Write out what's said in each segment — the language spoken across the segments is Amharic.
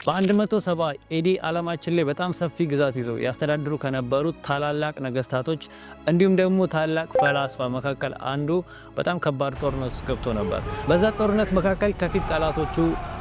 በ170 ኤዲ ዓለማችን ላይ በጣም ሰፊ ግዛት ይዘው ያስተዳድሩ ከነበሩት ታላላቅ ነገስታቶች እንዲሁም ደግሞ ታላቅ ፈላስፋ መካከል አንዱ በጣም ከባድ ጦርነት ውስጥ ገብቶ ነበር። በዛ ጦርነት መካከል ከፊት ጠላቶቹ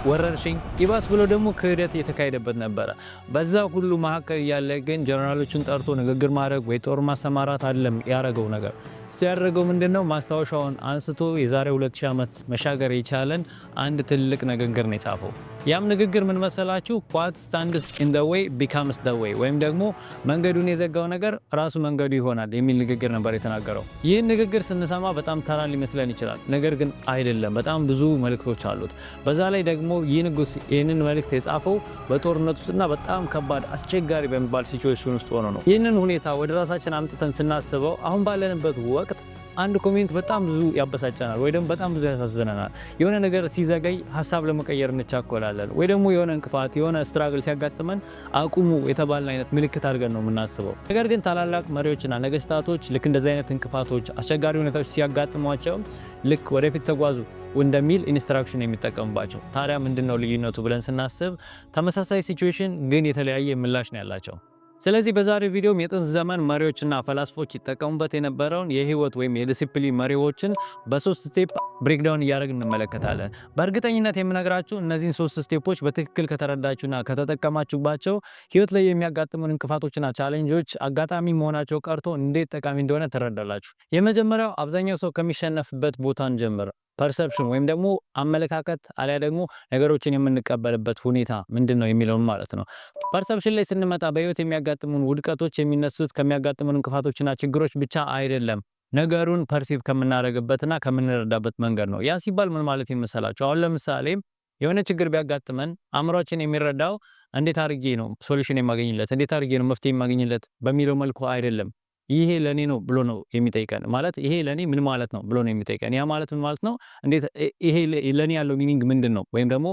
ወረርሽኝ፣ ይባስ ብሎ ደግሞ ክህደት የተካሄደበት ነበረ። በዛ ሁሉ መካከል ያለ ግን ጀነራሎቹን ጠርቶ ንግግር ማድረግ ወይ ጦር ማሰማራት አይደለም ያረገው ነገር። ያደረገው ምንድነው? ማስታወሻውን አንስቶ የዛሬ 2000 ዓመት መሻገር የቻለን አንድ ትልቅ ንግግር ነው የጻፈው። ያም ንግግር ምን መሰላችሁ? what stands in the way becomes the way ወይም ደግሞ መንገዱን የዘጋው ነገር ራሱ መንገዱ ይሆናል የሚል ንግግር ነበር የተናገረው። ይህን ንግግር ስንሰማ በጣም ተራ ሊመስለን ይችላል። ነገር ግን አይደለም፣ በጣም ብዙ መልእክቶች አሉት። በዛ ላይ ደግሞ ይህ ንጉስ ይህንን መልእክት የጻፈው በጦርነት ውስጥና በጣም ከባድ አስቸጋሪ በሚባል ሲቹዌሽን ውስጥ ሆኖ ነው። ይህንን ሁኔታ ወደ ራሳችን አምጥተን ስናስበው አሁን ባለንበት ወቅት አንድ ኮሜንት በጣም ብዙ ያበሳጨናል ወይ ደግሞ በጣም ብዙ ያሳዝነናል። የሆነ ነገር ሲዘገይ ሐሳብ ለመቀየር እንቻኮላለን ወይ ደግሞ የሆነ እንቅፋት የሆነ ስትራግል ሲያጋጥመን አቁሙ የተባለ አይነት ምልክት አድርገን ነው የምናስበው። ነገር ግን ታላላቅ መሪዎችና ነገስታቶች ልክ እንደዚህ አይነት እንቅፋቶች፣ አስቸጋሪ ሁኔታዎች ሲያጋጥሟቸው ልክ ወደፊት ተጓዙ እንደሚል ኢንስትራክሽን የሚጠቀሙባቸው። ታዲያ ምንድነው ልዩነቱ ብለን ስናስብ ተመሳሳይ ሲቹዌሽን ግን የተለያየ ምላሽ ነው ያላቸው። ስለዚህ በዛሬው ቪዲዮም የጥንት ዘመን መሪዎችና ፈላስፎች ይጠቀሙበት የነበረውን የህይወት ወይም የዲሲፕሊን መሪዎችን በሶስት ስቴፕ ብሬክዳውን እያደረግን እንመለከታለን። በእርግጠኝነት የምነግራችሁ እነዚህን ሶስት ስቴፖች በትክክል ከተረዳችሁና ከተጠቀማችሁባቸው ህይወት ላይ የሚያጋጥሙን እንቅፋቶችና ቻሌንጆች አጋጣሚ መሆናቸው ቀርቶ እንዴት ጠቃሚ እንደሆነ ትረዳላችሁ። የመጀመሪያው አብዛኛው ሰው ከሚሸነፍበት ቦታ እንጀምር። ፐርሰፕሽን ወይም ደግሞ አመለካከት አሊያ ደግሞ ነገሮችን የምንቀበልበት ሁኔታ ምንድነው የሚለውን ማለት ነው። ፐርሰፕሽን ላይ ስንመጣ በህይወት የሚያጋጥሙን ውድቀቶች የሚነሱት ከሚያጋጥሙን እንቅፋቶችና ችግሮች ብቻ አይደለም፣ ነገሩን ፐርሲቭ ከምናደርግበትና ከምንረዳበት መንገድ ነው። ያ ሲባል ምን ማለት ይመስላችሁ? አሁን ለምሳሌ የሆነ ችግር ቢያጋጥመን አእምሯችን የሚረዳው እንዴት አድርጌ ነው ሶሉሽን የማገኝለት፣ እንዴት አድርጌ ነው መፍትሄ የማገኝለት በሚለው መልኩ አይደለም። ይሄ ለኔ ነው ብሎ ነው የሚጠይቀን። ማለት ይሄ ለኔ ምን ማለት ነው ብሎ ነው የሚጠይቀን። ያ ማለት ምን ማለት ነው? እንዴት ይሄ ለኔ ያለው ሚኒንግ ምንድነው? ወይም ደግሞ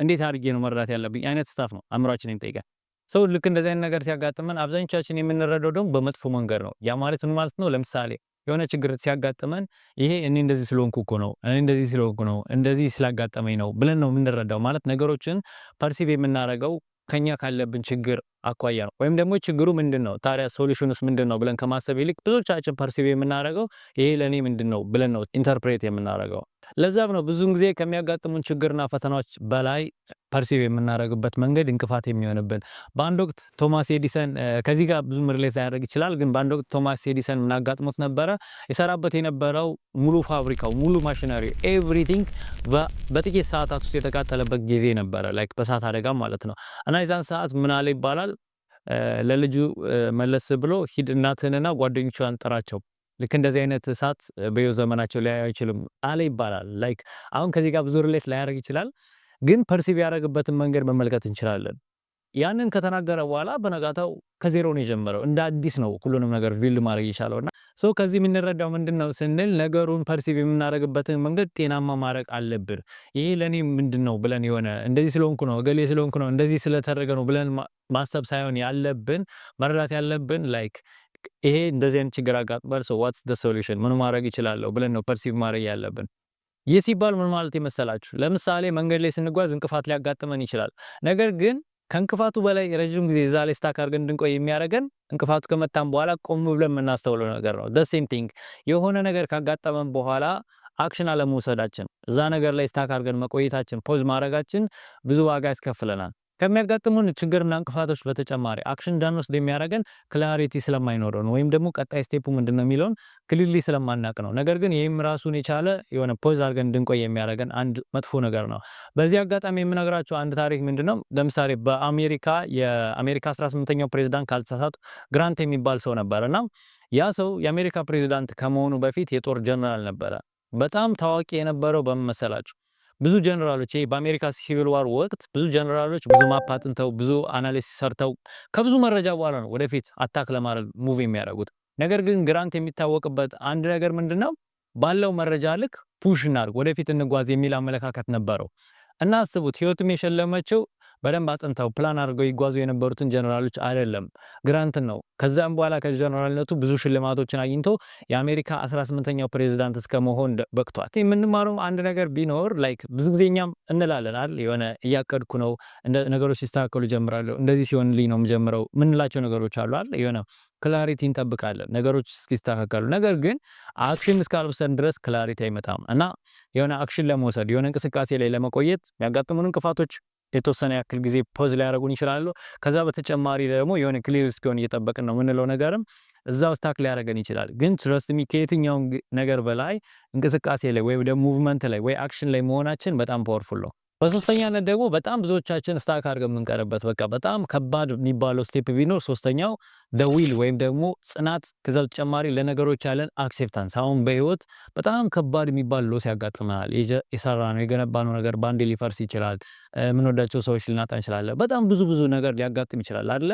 እንዴት አድርጌ ነው መረዳት ያለብኝ አይነት ስታፍ ነው አእምሯችን የሚጠይቀን። ሰው ልክ እንደዚህ አይነት ነገር ሲያጋጥመን አብዛኞቻችን የምንረዳው ደግሞ በመጥፎ መንገድ ነው። ያ ማለት ምን ማለት ነው? ለምሳሌ የሆነ ችግር ሲያጋጥመን ይሄ እኔ እንደዚህ ስለሆንኩ እኮ ነው፣ እኔ እንደዚህ ስለሆንኩ ነው፣ እንደዚህ ስላጋጠመኝ ነው ብለን ነው የምንረዳው። ማለት ነገሮችን ፐርሲቭ የምናደርገው ከኛ ካለብን ችግር አኳያ ነው። ወይም ደግሞ ችግሩ ምንድነው ታዲያ ሶሉሽኑስ ምንድነው ብለን ከማሰብ ይልቅ ብዙዎቻችን ፐርሲቭ የምናደርገው ይሄ ለኔ ምንድነው ብለን ነው ኢንተርፕሬት የምናደርገው። ለዛም ነው ብዙውን ጊዜ ከሚያጋጥሙን ችግርና ፈተናዎች በላይ ፐርሲቭ የምናደርግበት መንገድ እንቅፋት የሚሆንብን። በአንድ ወቅት ቶማስ ኤዲሰን ከዚህ ጋር ብዙ ሪሌት ሊያደርግ ይችላል፣ ግን በአንድ ወቅት ቶማስ ኤዲሰን ምን አጋጥሞት ነበረ? የሰራበት የነበረው ሙሉ ፋብሪካው ሙሉ ማሽነሪ ኤቭሪቲንግ በጥቂት ሰዓታት ውስጥ የተቃጠለበት ጊዜ ነበረ፣ ላይክ በእሳት አደጋ ማለት ነው። እና የዛን ሰዓት ምን አለ ይባላል ለልጁ መለስ ብሎ ሂድ እናትህንና ጓደኞቿን ጥራቸው፣ ልክ እንደዚህ አይነት እሳት በሕይወት ዘመናቸው ሊያዩ አይችልም አለ ይባላል። ላይክ አሁን ከዚህ ጋር ብዙ ሪሌት ላያደርግ ይችላል፣ ግን ፐርሲቭ ያደረግበትን መንገድ መመልከት እንችላለን። ያንን ከተናገረ በኋላ በነጋታው ከዜሮ ነው የጀመረው፣ እንደ አዲስ ነው ሁሉንም ነገር ቢልድ ማድረግ የቻለውና ሶ ከዚህ የምንረዳው ምንድነው ስንል ነገሩን ፐርሲቭ የምናደርግበትን መንገድ ጤናማ ማድረግ አለብን። ይሄ ለኔ ምንድነው ብለን የሆነ እንደዚህ ስለሆንኩ ነው እገሌ ስለሆንኩ ነው እንደዚህ ስለተደረገ ነው ብለን ማሰብ ሳይሆን ያለብን መረዳት ያለብን ላይክ ይሄ እንደዚህ አይነት ችግር አጋጥሟል፣ ሶ ዋትስ ዘ ሶሉሽን ምን ማድረግ ይችላለሁ ብለን ነው ፐርሲቭ ማድረግ ያለብን። ይህ ሲባል ምን ማለት ይመስላችሁ? ለምሳሌ መንገድ ላይ ስንጓዝ እንቅፋት ሊያጋጥመን ይችላል። ነገር ግን ከእንቅፋቱ በላይ ረጅም ጊዜ እዛ ላይ ስታክ አድርገን እንድንቆይ የሚያደርገን እንቅፋቱ ከመጣን በኋላ ቆም ብለን የምናስተውለው ነገር ነው። the same thing የሆነ ነገር ካጋጠመን በኋላ አክሽን አለመውሰዳችን፣ እዛ ነገር ላይ ስታክ አድርገን መቆየታችን፣ ፖዝ ማድረጋችን ብዙ ዋጋ ያስከፍለናል። ከሚያጋጥሙን ችግርና እንቅፋቶች በተጨማሪ አክሽን እንዳንወስድ የሚያደርገን ክላሪቲ ስለማይኖረው ነው፣ ወይም ደግሞ ቀጣይ ስቴፑ ምንድነው የሚለውን ክሊርሊ ስለማናቅ ነው። ነገር ግን ይህም ራሱን የቻለ የሆነ ፖዝ አድርገን እንድንቆይ የሚያደርገን አንድ መጥፎ ነገር ነው። በዚህ አጋጣሚ የምነግራቸው አንድ ታሪክ ምንድነው፣ ለምሳሌ የአሜሪካ 18ኛው ፕሬዝዳንት ካልተሳሳቱ ግራንት የሚባል ሰው ነበርና ያ ሰው የአሜሪካ ፕሬዝዳንት ከመሆኑ በፊት የጦር ጀነራል ነበረ። በጣም ታዋቂ የነበረው በመሰላችሁ ብዙ ጀነራሎች በአሜሪካ ሲቪል ዋር ወቅት ብዙ ጀነራሎች ብዙ ማፕ አጥንተው ብዙ አናሊሲስ ሰርተው ከብዙ መረጃ በኋላ ነው ወደፊት አታክ ለማድረግ ሙቭ የሚያደርጉት። ነገር ግን ግራንት የሚታወቅበት አንድ ነገር ምንድነው? ባለው መረጃ ልክ ፑሽ እናድርግ ወደፊት እንጓዝ የሚል አመለካከት ነበረው። እና አስቡት ህይወቱም የሸለመችው በደንብ አጥንተው ፕላን አድርገው ይጓዙ የነበሩትን ጀነራሎች አይደለም፣ ግራንትን ነው። ከዛም በኋላ ከጀነራልነቱ ብዙ ሽልማቶችን አግኝቶ የአሜሪካ 18ኛው ፕሬዝዳንት እስከመሆን በቅቷል። የምንማረው አንድ ነገር ቢኖር ላይክ ብዙ ጊዜ እኛም እንላለን አይደል የሆነ እያቀድኩ ነው ነገሮች ሲስተካከሉ ጀምራለሁ እንደዚህ ሲሆንልኝ ነው የምጀምረው ምንላቸው ነገሮች አሉ አይደል የሆነ ክላሪቲ እንጠብቃለን ነገሮች እስኪስተካከሉ። ነገር ግን አክሽን እስካልወሰድን ድረስ ክላሪቲ አይመጣም እና የሆነ አክሽን ለመውሰድ የሆነ እንቅስቃሴ ላይ ለመቆየት የሚያጋጥሙን እንቅፋቶች የተወሰነ ያክል ጊዜ ፖዝ ሊያደርጉን ይችላሉ። ከዛ በተጨማሪ ደግሞ የሆነ ክሊር እስኪሆን እየጠበቅን ነው የምንለው ነገርም እዛው ስታክ ሊያደርገን ይችላል። ግን ትረስት ሚ ከየትኛውም ነገር በላይ እንቅስቃሴ ላይ ወይ ደግሞ ሙቭመንት ላይ ወይ አክሽን ላይ መሆናችን በጣም ፓወርፉል ነው። በሶስተኛነት ደግሞ በጣም ብዙዎቻችን ስታክ አድርገን የምንቀርበት በቃ በጣም ከባድ የሚባለው ስቴፕ ቢኖር ሶስተኛው ዊል ወይም ደግሞ ጽናት። ከዛ በተጨማሪ ለነገሮች ያለን አክሴፕታንስ። አሁን በህይወት በጣም ከባድ የሚባል ሎስ ያጋጥመናል። የሰራነው የገነባነው ነገር በአንዴ ሊፈርስ ይችላል። የምንወዳቸው ሰዎች ልናጣ እንችላለን። በጣም ብዙ ነገር ሊያጋጥም ይችላል አይደለ?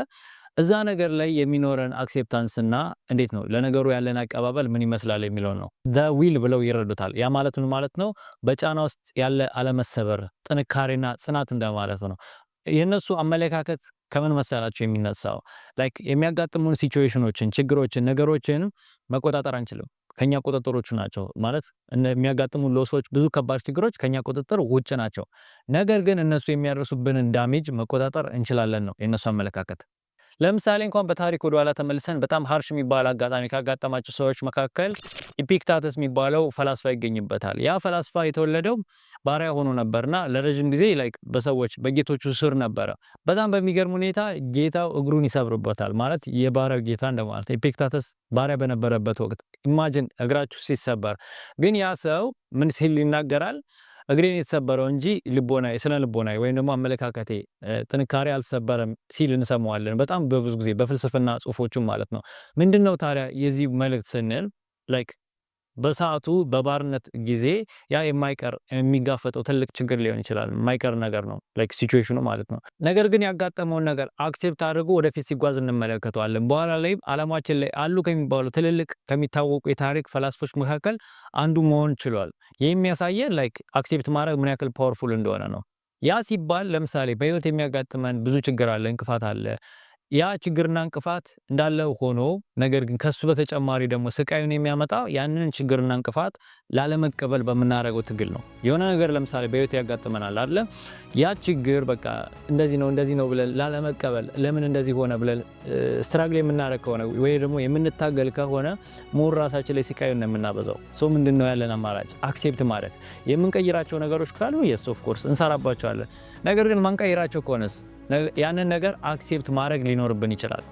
እዛ ነገር ላይ የሚኖረን አክሴፕታንስ እና እንዴት ነው ለነገሩ ያለን አቀባበል ምን ይመስላል የሚለው ነው። ዊል ብለው ይረዱታል። ያ ማለት ምን ማለት ነው? በጫና ውስጥ ያለ አለመሰበር፣ ጥንካሬና ጽናት እንደማለት ነው። የነሱ አመለካከት ከምን መሰላቸው የሚነሳው ላይክ የሚያጋጥሙን ሲቹዌሽኖችን፣ ችግሮችን፣ ነገሮችን መቆጣጠር አንችልም። ከኛ ቁጥጥሮቹ ናቸው ማለት የሚያጋጥሙን ሎሶች፣ ብዙ ከባድ ችግሮች ከኛ ቁጥጥር ውጭ ናቸው። ነገር ግን እነሱ የሚያደርሱብንን ዳሜጅ መቆጣጠር እንችላለን ነው የነሱ አመለካከት። ለምሳሌ እንኳን በታሪክ ወደ ኋላ ተመልሰን በጣም ሃርሽ የሚባል አጋጣሚ ካጋጠማቸው ሰዎች መካከል ኢፒክታተስ የሚባለው ፈላስፋ ይገኝበታል። ያ ፈላስፋ የተወለደው ባሪያ ሆኖ ነበርና ለረጅም ጊዜ ላይክ በሰዎች በጌቶቹ ስር ነበረ። በጣም በሚገርም ሁኔታ ጌታው እግሩን ይሰብርበታል። ማለት የባሪያው ጌታ እንደማለት። ኢፒክታተስ ባሪያ በነበረበት ወቅት ኢማጂን እግራችሁ ሲሰበር። ግን ያ ሰው ምን ሲል ይናገራል? እግሬን የተሰበረው እንጂ ልቦናዬ ስነ ልቦናዬ ወይም ደግሞ አመለካከቴ ጥንካሬ አልተሰበረም ሲል እንሰማዋለን። በጣም በብዙ ጊዜ በፍልስፍና ጽሁፎቹም ማለት ነው። ምንድነው ታዲያ የዚህ መልእክት ስንል ላይክ በሰዓቱ በባርነት ጊዜ ያ የማይቀር የሚጋፈጠው ትልቅ ችግር ሊሆን ይችላል። የማይቀር ነገር ነው ላይክ ሲቹዌሽኑ ማለት ነው። ነገር ግን ያጋጠመውን ነገር አክሴፕት አድርጎ ወደፊት ሲጓዝ እንመለከተዋለን። በኋላ ላይ ዓለማችን ላይ አሉ ከሚባሉ ትልልቅ ከሚታወቁ የታሪክ ፈላስፎች መካከል አንዱ መሆን ችሏል። ይህ የሚያሳየን ላይክ አክሴፕት ማድረግ ምን ያክል ፓወርፉል እንደሆነ ነው። ያ ሲባል ለምሳሌ በህይወት የሚያጋጥመን ብዙ ችግር አለ፣ እንቅፋት አለ። ያ ችግርና እንቅፋት እንዳለ ሆኖ ነገር ግን ከሱ በተጨማሪ ደግሞ ስቃዩን የሚያመጣው ያንን ችግርና እንቅፋት ላለመቀበል በምናደርገው ትግል ነው። የሆነ ነገር ለምሳሌ በህይወት ያጋጥመናል አይደል? ያ ችግር በቃ እንደዚህ ነው ብለን ላለመቀበል ለምን እንደዚህ ሆነ ብለን ስትራግል የምናደርግ ከሆነ ወይ ደግሞ የምንታገል ከሆነ ሞር ራሳችን ላይ ስቃዩን ነው የምናበዛው። ሶ ምንድነው ያለን አማራጭ? አክሴፕት ማድረግ። የምንቀይራቸው ነገሮች ካሉ የስ ኦፍ ኮርስ እንሰራባቸዋለን። ነገር ግን ማንቀይራቸው ከሆነስ ያንን ነገር አክሴፕት ማድረግ ሊኖርብን ይችላል።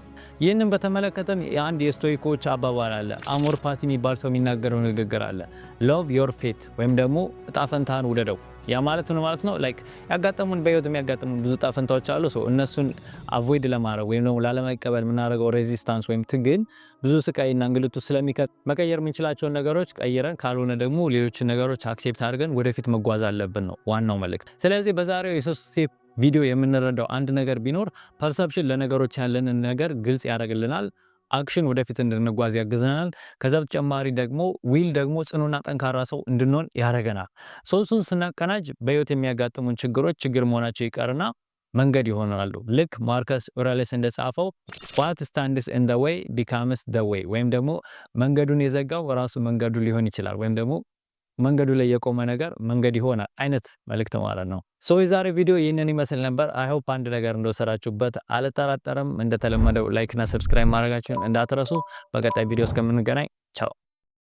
ይህንን በተመለከተም የአንድ የስቶይኮች አባባል አለ። አሞር ፓቲ የሚባል ሰው የሚናገረው ንግግር አለ። ሎቭ ዮር ፌት ወይም ደግሞ እጣ ፈንታህን ውደደው። ያ ማለት ምን ማለት ነው? ላይክ ያጋጠሙን በህይወት የሚያጋጥሙን ብዙ እጣ ፈንታዎች አሉ። እነሱን አቮይድ ለማድረግ ወይም ደግሞ ላለመቀበል የምናደርገው ሬዚስታንስ ወይም ትግል ብዙ ስቃይና እንግልቱ ስለሚከት መቀየር የምንችላቸውን ነገሮች ቀይረን ካልሆነ ደግሞ ሌሎችን ነገሮች አክሴፕት አድርገን ወደፊት መጓዝ አለብን ነው ዋናው መልእክት። ስለዚህ በዛሬው የሶስት ስቴፕ ቪዲዮ የምንረዳው አንድ ነገር ቢኖር ፐርሰፕሽን ለነገሮች ያለንን ነገር ግልጽ ያደርግልናል። አክሽን ወደፊት እንድንጓዝ ያግዘናል። ከዛ በተጨማሪ ደግሞ ዊል ደግሞ ጽኑና ጠንካራ ሰው እንድንሆን ያደርገናል። ሶስቱን ስናቀናጅ በህይወት የሚያጋጥሙን ችግሮች ችግር መሆናቸው ይቀርና መንገድ ይሆናሉ። ልክ ማርከስ ኦረለስ እንደጻፈው what stands in the way becomes the way ወይም ደግሞ መንገዱን የዘጋው ራሱ መንገዱ ሊሆን ይችላል ወይም ደግሞ መንገዱ ላይ የቆመ ነገር መንገድ ይሆናል አይነት መልእክት ማለት ነው። የዛሬ ቪዲዮ ይህንን ይመስል ነበር። አይ ሆፕ አንድ ነገር እንደወሰዳችሁበት አልጠራጠርም። እንደተለመደው ላይክ እና ሰብስክራይብ ማድረጋችሁን እንዳትረሱ። በቀጣይ ቪዲዮ እስከምንገናኝ ቻው።